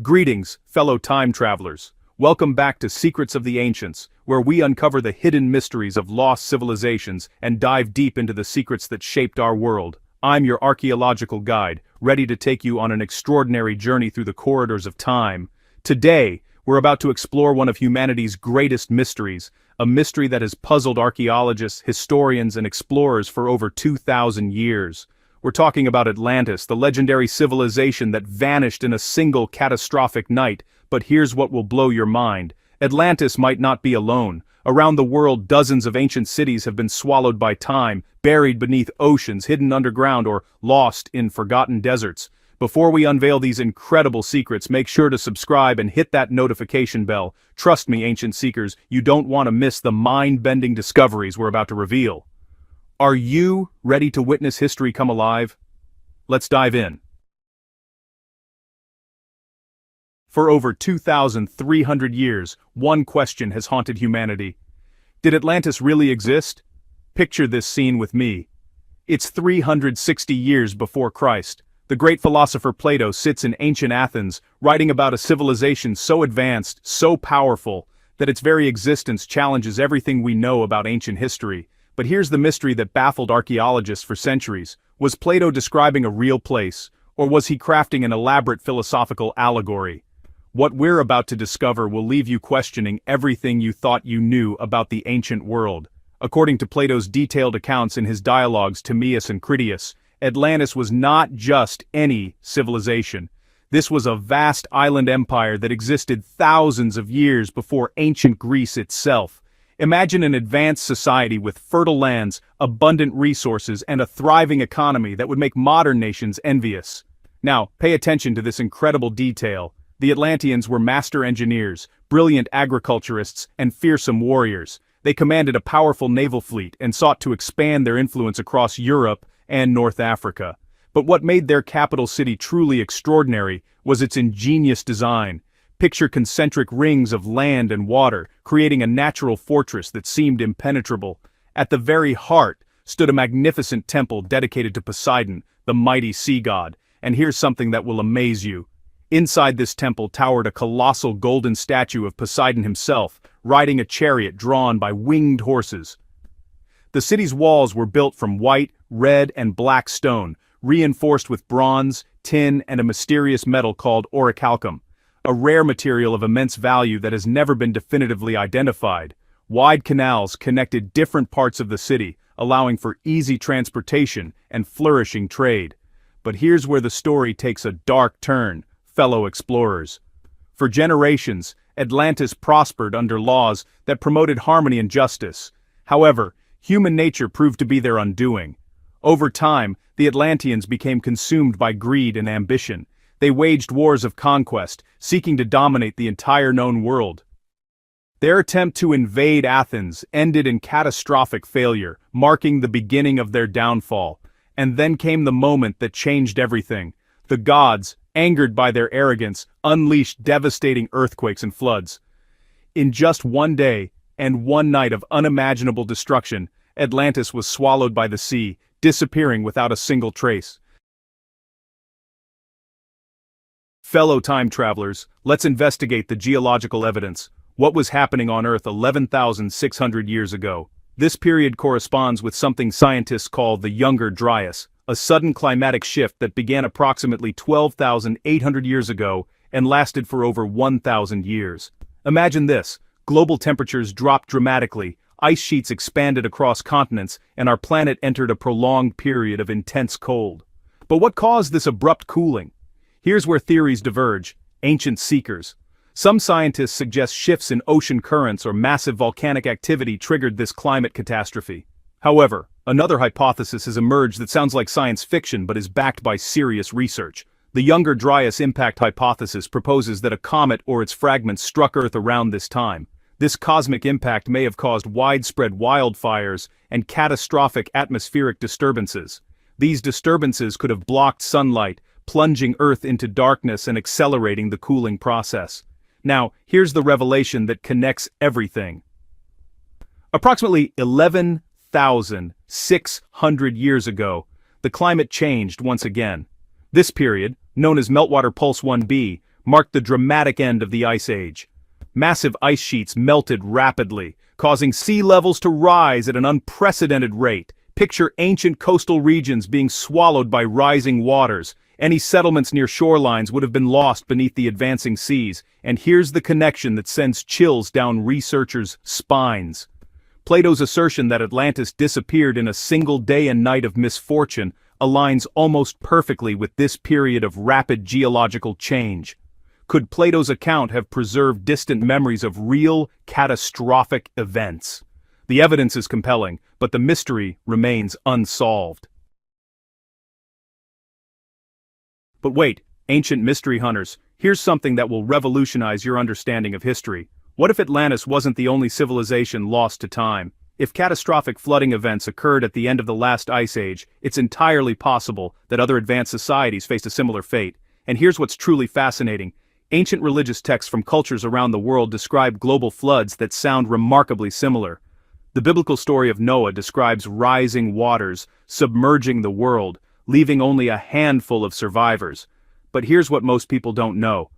Greetings, fellow time travelers. Welcome back to Secrets of the Ancients, where we uncover the hidden mysteries of lost civilizations and dive deep into the secrets that shaped our world. I'm your archaeological guide, ready to take you on an extraordinary journey through the corridors of time. Today, we're about to explore one of humanity's greatest mysteries, a mystery that has puzzled archaeologists, historians, and explorers for over 2,000 years. We're talking about Atlantis, the legendary civilization that vanished in a single catastrophic night. But here's what will blow your mind. Atlantis might not be alone. Around the world, dozens of ancient cities have been swallowed by time, buried beneath oceans, hidden underground, or lost in forgotten deserts. Before we unveil these incredible secrets, make sure to subscribe and hit that notification bell. Trust me, ancient seekers, you don't want to miss the mind-bending discoveries we're about to reveal. Are you ready to witness history come alive? Let's dive in. For over 2,300 years, one question has haunted humanity. Did Atlantis really exist? Picture this scene with me. It's 360 years before Christ. The great philosopher Plato sits in ancient Athens, writing about a civilization so advanced, so powerful, that its very existence challenges everything we know about ancient history. But here's the mystery that baffled archaeologists for centuries. Was Plato describing a real place, or was he crafting an elaborate philosophical allegory? What we're about to discover will leave you questioning everything you thought you knew about the ancient world. According to Plato's detailed accounts in his dialogues Timaeus and Critias, Atlantis was not just any civilization. This was a vast island empire that existed thousands of years before ancient Greece itself. Imagine an advanced society with fertile lands, abundant resources, and a thriving economy that would make modern nations envious. Now, pay attention to this incredible detail. The Atlanteans were master engineers, brilliant agriculturists, and fearsome warriors. They commanded a powerful naval fleet and sought to expand their influence across Europe and North Africa. But what made their capital city truly extraordinary was its ingenious design. Picture concentric rings of land and water, creating a natural fortress that seemed impenetrable. At the very heart stood a magnificent temple dedicated to Poseidon, the mighty sea god. And here's something that will amaze you. Inside this temple towered a colossal golden statue of Poseidon himself, riding a chariot drawn by winged horses. The city's walls were built from white, red, and black stone, reinforced with bronze, tin, and a mysterious metal called orichalcum, a rare material of immense value that has never been definitively identified. Wide canals connected different parts of the city, allowing for easy transportation and flourishing trade. But here's where the story takes a dark turn, fellow explorers. For generations, Atlantis prospered under laws that promoted harmony and justice. However, human nature proved to be their undoing. Over time, the Atlanteans became consumed by greed and ambition. They waged wars of conquest, seeking to dominate the entire known world. Their attempt to invade Athens ended in catastrophic failure, marking the beginning of their downfall. And then came the moment that changed everything. The gods, angered by their arrogance, unleashed devastating earthquakes and floods. In just one day and one night of unimaginable destruction, Atlantis was swallowed by the sea, disappearing without a single trace. Fellow time travelers, let's investigate the geological evidence. What was happening on Earth 11,600 years ago? This period corresponds with something scientists call the Younger Dryas, a sudden climatic shift that began approximately 12,800 years ago and lasted for over 1,000 years. Imagine this: global temperatures dropped dramatically, ice sheets expanded across continents, and our planet entered a prolonged period of intense cold. But what caused this abrupt cooling? Here's where theories diverge. Ancient seekers. Some scientists suggest shifts in ocean currents or massive volcanic activity triggered this climate catastrophe. However, another hypothesis has emerged that sounds like science fiction but is backed by serious research. The Younger Dryas impact hypothesis proposes that a comet or its fragments struck Earth around this time. This cosmic impact may have caused widespread wildfires and catastrophic atmospheric disturbances. These disturbances could have blocked sunlight, plunging Earth into darkness and accelerating the cooling process. Now, here's the revelation that connects everything. Approximately 11,600 years ago, the climate changed once again. This period, known as Meltwater Pulse 1b, marked the dramatic end of the Ice Age. Massive ice sheets melted rapidly, causing sea levels to rise at an unprecedented rate. Picture ancient coastal regions being swallowed by rising waters. Any settlements near shorelines would have been lost beneath the advancing seas, and here's the connection that sends chills down researchers' spines. Plato's assertion that Atlantis disappeared in a single day and night of misfortune aligns almost perfectly with this period of rapid geological change. Could Plato's account have preserved distant memories of real, catastrophic events? The evidence is compelling, but the mystery remains unsolved. But wait, ancient mystery hunters, here's something that will revolutionize your understanding of history. What if Atlantis wasn't the only civilization lost to time? If catastrophic flooding events occurred at the end of the last ice age, it's entirely possible that other advanced societies faced a similar fate. And here's what's truly fascinating. Ancient religious texts from cultures around the world describe global floods that sound remarkably similar. The biblical story of Noah describes rising waters submerging the world, leaving only a handful of survivors. But here's what most people don't know.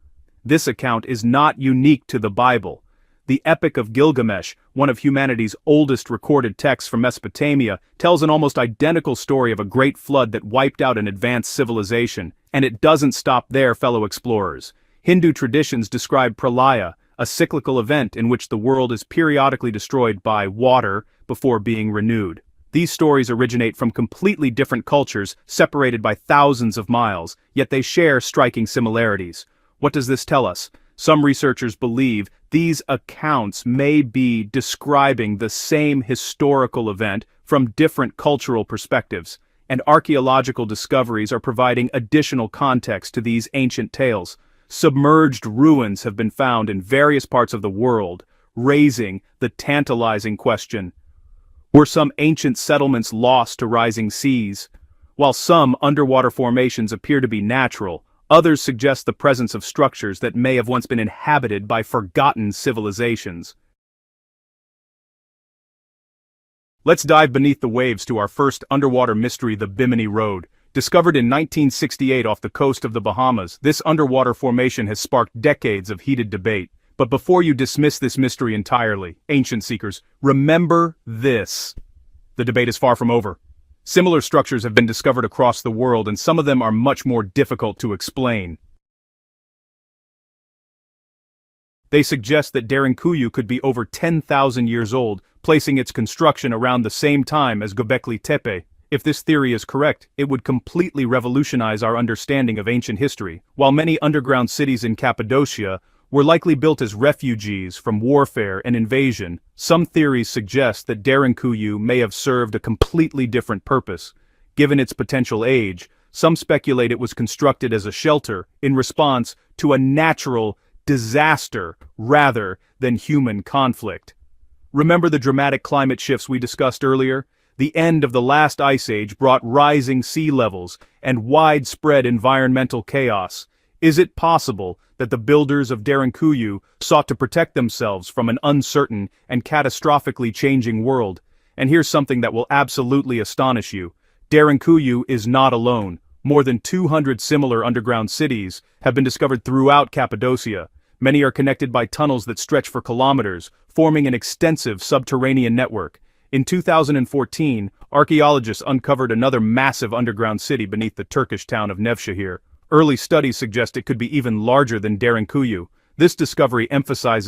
This account is not unique to the Bible. The Epic of Gilgamesh, one of humanity's oldest recorded texts from Mesopotamia, tells an almost identical story of a great flood that wiped out an advanced civilization. And it doesn't stop there, fellow explorers. Hindu traditions describe pralaya, a cyclical event in which the world is periodically destroyed by water before being renewed. These stories originate from completely different cultures separated by thousands of miles, yet they share striking similarities. What does this tell us? Some researchers believe these accounts may be describing the same historical event from different cultural perspectives, and archaeological discoveries are providing additional context to these ancient tales. Submerged ruins have been found in various parts of the world, raising the tantalizing question: were some ancient settlements lost to rising seas? While some underwater formations appear to be natural, others suggest the presence of structures that may have once been inhabited by forgotten civilizations. Let's dive beneath the waves to our first underwater mystery, the Bimini Road. Discovered in 1968 off the coast of the Bahamas, this underwater formation has sparked decades of heated debate. But before you dismiss this mystery entirely, ancient seekers, remember this. The debate is far from over. Similar structures have been discovered across the world, and some of them are much more difficult to explain. They suggest that Derinkuyu could be over 10,000 years old, placing its construction around the same time as Göbekli Tepe. If this theory is correct, it would completely revolutionize our understanding of ancient history. While many underground cities in Cappadocia were likely built as refugees from warfare and invasion, some theories suggest that Derinkuyu may have served a completely different purpose. Given its potential age, some speculate it was constructed as a shelter in response to a natural disaster rather than human conflict. Remember the dramatic climate shifts we discussed earlier? The end of the last ice age brought rising sea levels and widespread environmental chaos. Is it possible that the builders of Derinkuyu sought to protect themselves from an uncertain and catastrophically changing world? And here's something that will absolutely astonish you. Derinkuyu is not alone. More than 200 similar underground cities have been discovered throughout Cappadocia. Many are connected by tunnels that stretch for kilometers, forming an extensive subterranean network. In 2014, archaeologists uncovered another massive underground city beneath the Turkish town of Nevşehir. Early studies suggest it could be even larger than Derinkuyu. This discovery emphasizes